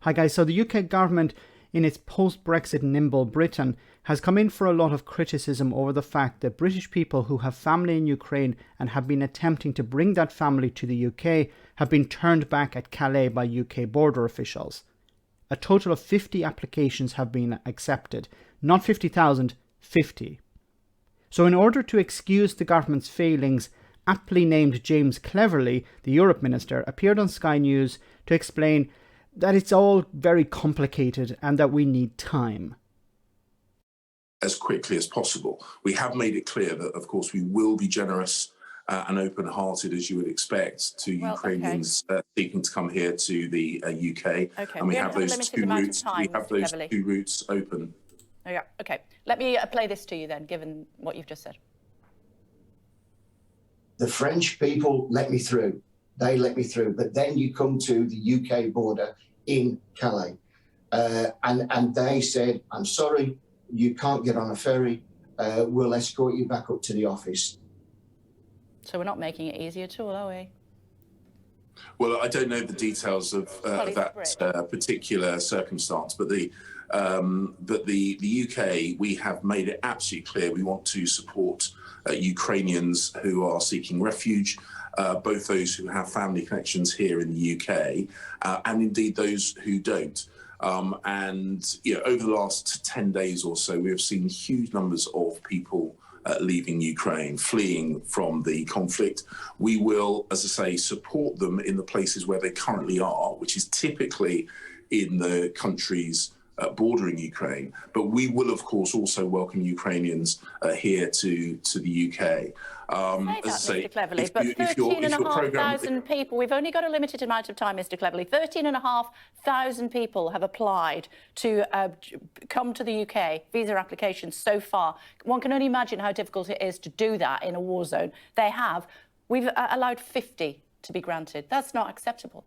Hi guys, so the UK government in its post-Brexit nimble Britain has come in for a lot of criticism over the fact that British people who have family in Ukraine and have been attempting to bring that family to the UK have been turned back at Calais by UK border officials. A total of 50 applications have been accepted, not 50,000, 50. So in order to excuse the government's failings, aptly named James Cleverly, the Europe Minister, appeared on Sky News to explain that it's all very complicated and that we need time. As quickly as possible. We have made it clear that, of course, we will be generous and open-hearted, as you would expect, to Ukrainians seeking to come here to the UK. And we have those two routes. We have those two routes open. Oh, yeah. Okay. Let me play this to you then, given what you've just said. The French people let me through. They let me through. But then you come to the UK border in Calais, and they said, "I'm sorry, you can't get on a ferry. We'll escort you back up to the office." So we're not making it easy at all, are we? Well, I don't know the details of that particular circumstance, but the UK, we have made it absolutely clear we want to support Ukrainians who are seeking refuge, both those who have family connections here in the UK and indeed those who don't. And over the last 10 days or so, we have seen huge numbers of people leaving Ukraine, fleeing from the conflict. We will, as I say, support them in the places where they currently are, which is typically in the countries bordering Ukraine. But we will, of course, also welcome Ukrainians here to the UK. As I say, Mr. Cleverly, but 13,500 people, we've only got a limited amount of time, Mr. Cleverly. 13,500 people have applied to come to the UK, visa applications so far. One can only imagine how difficult it is to do that in a war zone. They have. We've allowed 50 to be granted. That's not acceptable.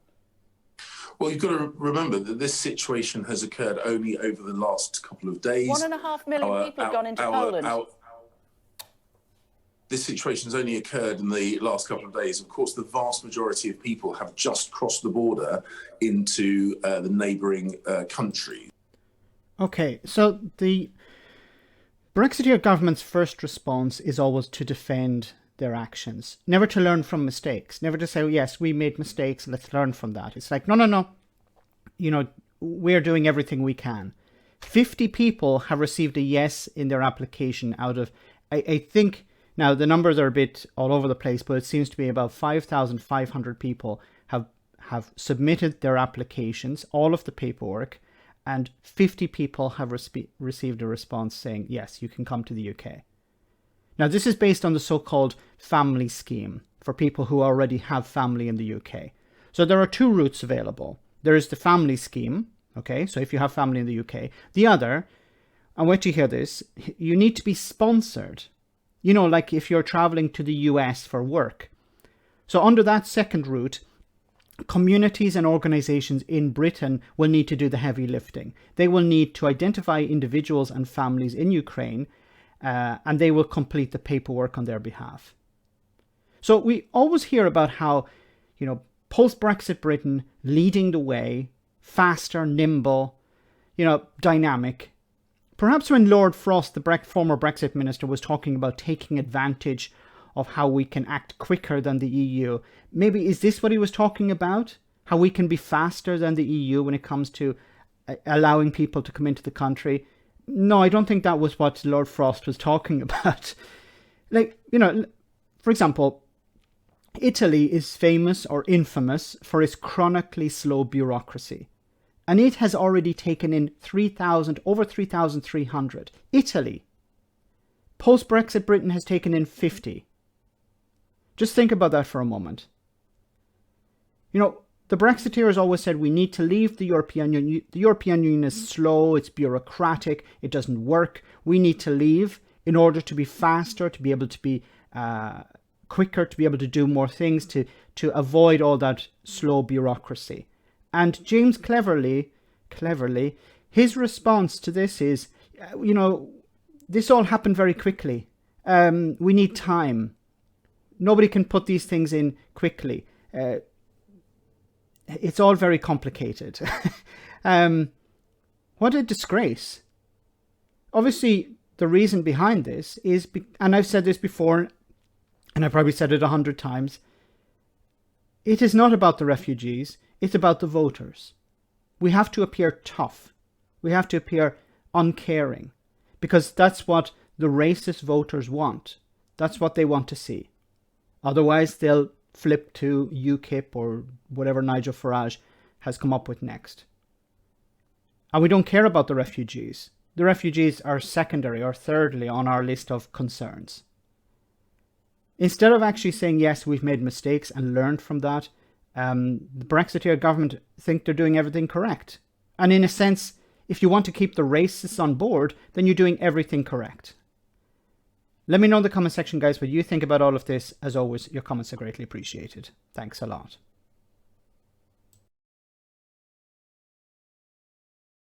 Well, you've got to remember that this situation has occurred only over the last couple of days. 1.5 million people have gone into Poland. This situation has only occurred in the last couple of days. Of course, the vast majority of people have just crossed the border into the neighbouring countries. Okay, so the Brexiteer government's first response is always to defend their actions, never to learn from mistakes, never to say, oh, yes, we made mistakes, let's learn from that. It's like, no, we're doing everything we can. 50 people have received a yes in their application out of, I think, now the numbers are a bit all over the place, but it seems to be about 5,500 people have submitted their applications, all of the paperwork, and 50 people have received a response saying, yes, you can come to the UK. Now, this is based on the so-called family scheme for people who already have family in the UK. So there are two routes available. There is the family scheme, okay, so if you have family in the UK. The other, and wait to hear this, you need to be sponsored. Like if you're traveling to the US for work. So under that second route, communities and organizations in Britain will need to do the heavy lifting. They will need to identify individuals and families in Ukraine, and they will complete the paperwork on their behalf. So we always hear about how, post-Brexit Britain leading the way, faster, nimble, dynamic. Perhaps when Lord Frost, the former Brexit minister, was talking about taking advantage of how we can act quicker than the EU, maybe is this what he was talking about? How we can be faster than the EU when it comes to allowing people to come into the country? No, I don't think that was what Lord Frost was talking about. For example, Italy is famous or infamous for its chronically slow bureaucracy. And it has already taken in over 3,300. Italy. Post-Brexit Britain has taken in 50. Just think about that for a moment. The Brexiteers always said we need to leave the European Union. The European Union is slow, it's bureaucratic, it doesn't work. We need to leave in order to be faster, to be able to be quicker, to be able to do more things, to avoid all that slow bureaucracy. And James Cleverly, his response to this is, this all happened very quickly. We need time. Nobody can put these things in quickly. it's all very complicated. What a disgrace. Obviously, the reason behind this is, and I've said this before, and I've probably said it 100 times, it is not about the refugees, it's about the voters. We have to appear tough. We have to appear uncaring, because that's what the racist voters want. That's what they want to see. Otherwise, they'll flip to UKIP or whatever Nigel Farage has come up with next. And we don't care about the refugees. The refugees are secondary or thirdly on our list of concerns. Instead of actually saying, yes, we've made mistakes and learned from that, the Brexiteer government think they're doing everything correct. And in a sense, if you want to keep the racists on board, then you're doing everything correct. Let me know in the comment section, guys, what you think about all of this. As always, your comments are greatly appreciated. Thanks a lot.